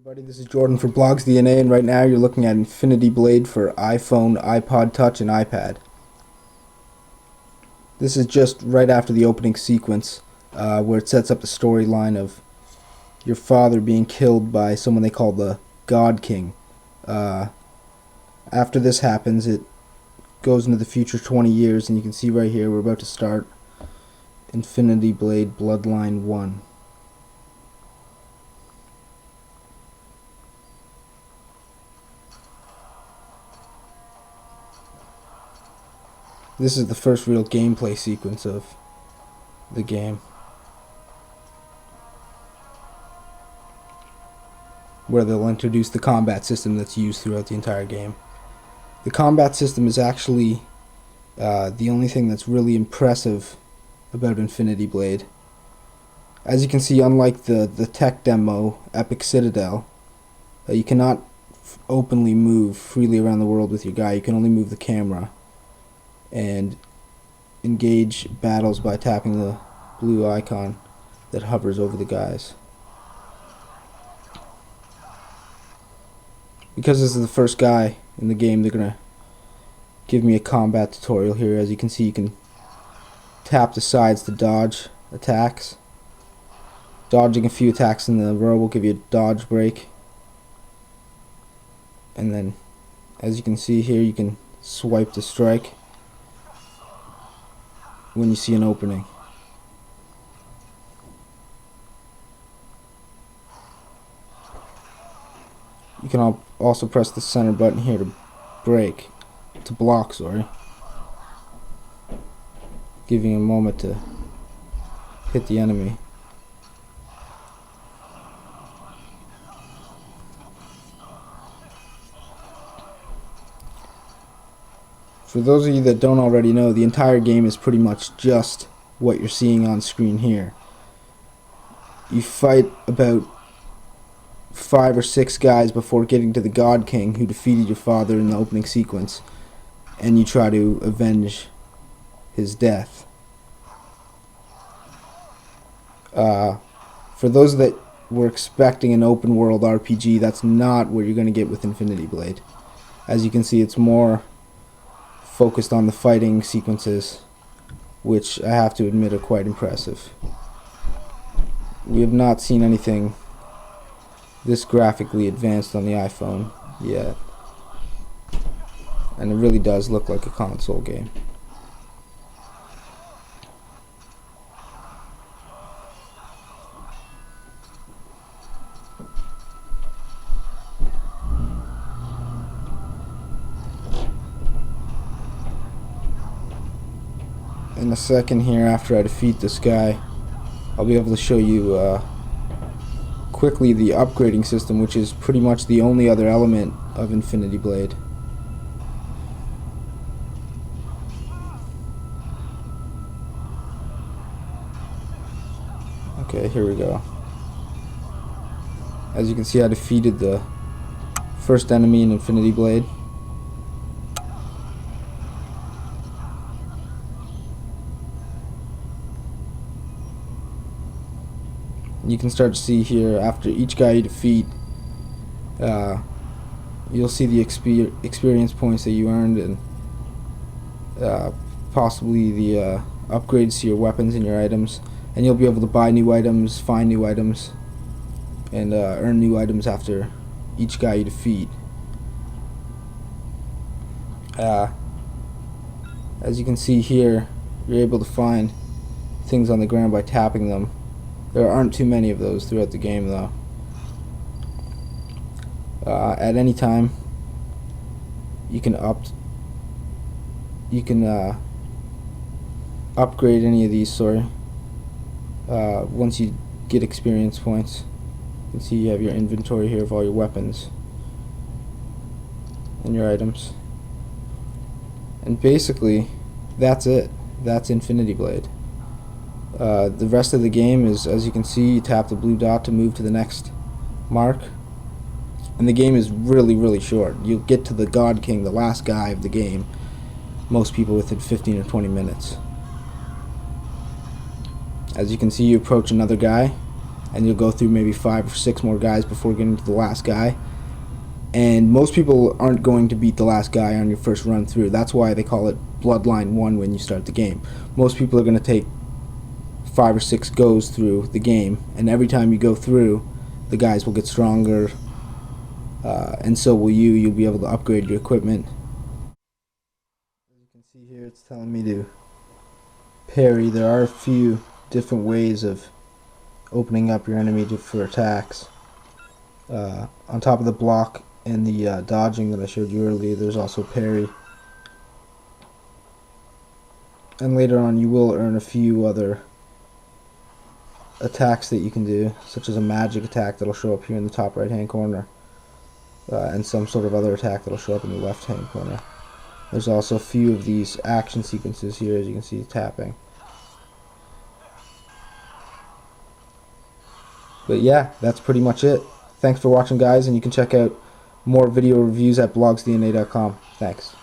Everybody, this is Jordan for Blogs DNA, and right now you're looking at Infinity Blade for iPhone, iPod Touch, and iPad. This is just right after the opening sequence, where it sets up the storyline of your father being killed by someone they call the God King. After this happens, it goes into the future 20 years, and you can see right here we're about to start Infinity Blade Bloodline 1. This is the first real gameplay sequence of the game, where they'll introduce the combat system that's used throughout the entire game. The combat system is actually the only thing that's really impressive about Infinity Blade. As you can see, unlike the tech demo, Epic Citadel, you cannot openly move freely around the world with your guy. You can only move the camera and engage battles by tapping the blue icon that hovers over the guys. Because this is the first guy in the game, they're gonna give me a combat tutorial here. As you can see, you can tap the sides to dodge attacks. Dodging a few attacks in a row will give you a dodge break. And then, as you can see here, you can swipe to strike when you see an opening. You can also press the center button here to block, giving you a moment to hit the enemy. For those of you that don't already know, the entire game is pretty much just what you're seeing on screen here. You fight about 5 or 6 guys before getting to the God King who defeated your father in the opening sequence, and you try to avenge his death. For those that were expecting an open world RPG, that's not what you're going to get with Infinity Blade. As you can see, it's more focused on the fighting sequences, which I have to admit are quite impressive. We have not seen anything this graphically advanced on the iPhone yet, and it really does look like a console game. In a second here, after I defeat this guy, I'll be able to show you quickly the upgrading system, which is pretty much the only other element of Infinity Blade. Okay, here we go. As you can see, I defeated the first enemy in Infinity Blade. You can start to see here, after each guy you defeat, you'll see the experience points that you earned, and possibly the upgrades to your weapons and your items. And you'll be able to buy new items, find new items, and earn new items after each guy you defeat. As you can see here, you're able to find things on the ground by tapping them. There aren't too many of those throughout the game, though. At any time, you can upgrade any of these. Once you get experience points, you can see you have your inventory here of all your weapons and your items. And basically, that's it. That's Infinity Blade. The rest of the game is, as you can see, you tap the blue dot to move to the next mark, and the game is really short. You'll get to the God King, the last guy of the game, most people within 15 or 20 minutes. As you can see, you approach another guy, and you'll go through maybe 5 or 6 more guys before getting to the last guy. And most people aren't going to beat the last guy on your first run through. That's why they call it Bloodline 1 when you start the game. Most people are going to take 5 or 6 goes through the game, and every time you go through, the guys will get stronger, and so will you. You'll be able to upgrade your equipment. As you can see here, it's telling me to parry. There are a few different ways of opening up your enemy for attacks. On top of the block and the dodging that I showed you earlier, there's also parry. And later on you will earn a few other attacks that you can do, such as a magic attack that'll show up here in the top right hand corner, and some sort of other attack that'll show up in the left hand corner. There's also a few of these action sequences here, as you can see, tapping. But yeah, that's pretty much it. Thanks for watching, guys, and you can check out more video reviews at blogsdna.com. Thanks.